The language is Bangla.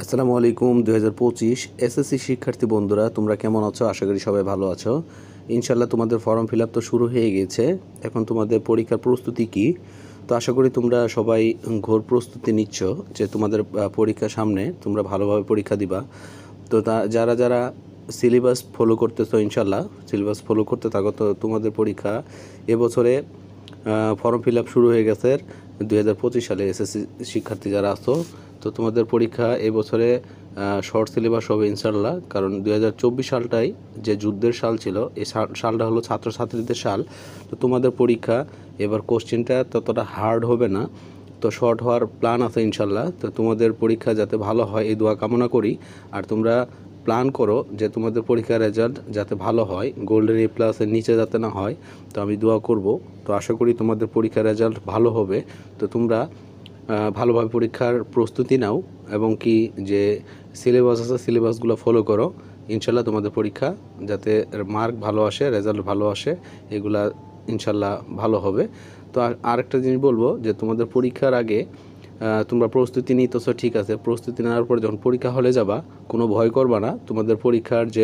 আসসালামু আলাইকুম। 2025 এসএসসি শিক্ষার্থী বন্ধুরা, তোমরা কেমন আছো? আশা করি সবাই ভালো আছো। ইনশাল্লাহ তোমাদের ফর্ম ফিল আপ তো শুরু হয়ে গিয়েছে। এখন তোমাদের পরীক্ষার প্রস্তুতি কি? তো আশা করি তোমরা সবাই ঘোর প্রস্তুতি নিচ্ছ যে তোমাদের পরীক্ষার সামনে তোমরা ভালোভাবে পরীক্ষা দিবা। তো যারা যারা সিলেবাস ফলো করতেছো, ইনশাল্লাহ সিলেবাস ফলো করতে থাকো। তো তোমাদের পরীক্ষা এবছরে ফর্ম ফিল আপ শুরু হয়ে গেছে 2025 সালে। এসএসসি শিক্ষার্থী যারা আছো, তো তোমাদের পরীক্ষা এবছরে শর্ট সিলেবাস হবে ইনশাল্লাহ। কারণ 2024 সালটাই যে যুদ্ধের সাল ছিল, এই সালটা হলো ছাত্রছাত্রীদের সাল। তো তোমাদের পরীক্ষা এবার কোশ্চেনটা ততটা হার্ড হবে না, তো শর্ট হওয়ার প্ল্যান আছে ইনশাল্লাহ। তো তোমাদের পরীক্ষা যাতে ভালো হয় এই দোয়া কামনা করি। আর তোমরা প্ল্যান করো যে তোমাদের পরীক্ষার রেজাল্ট যাতে ভালো হয়, গোল্ডেন এ প্লাসের নিচে যাতে না হয়। তো আমি দোয়া করব। তো আশা করি তোমাদের পরীক্ষার রেজাল্ট ভালো হবে। তো তোমরা ভালোভাবে পরীক্ষার প্রস্তুতি নাও এবং কি যে সিলেবাস আছে সিলেবাসগুলো ফলো করো। ইনশাল্লাহ তোমাদের পরীক্ষা যাতে মার্ক ভালো আসে, রেজাল্ট ভালো আসে, এগুলা ইনশাল্লাহ ভালো হবে। তো আরেকটা জিনিস বলবো যে তোমাদের পরীক্ষার আগে তোমরা প্রস্তুতি নিতেছো, ঠিক আছে। প্রস্তুতি নেওয়ার পর যখন পরীক্ষা হলে যাবা, কোনো ভয় করবা না। তোমাদের পরীক্ষার যে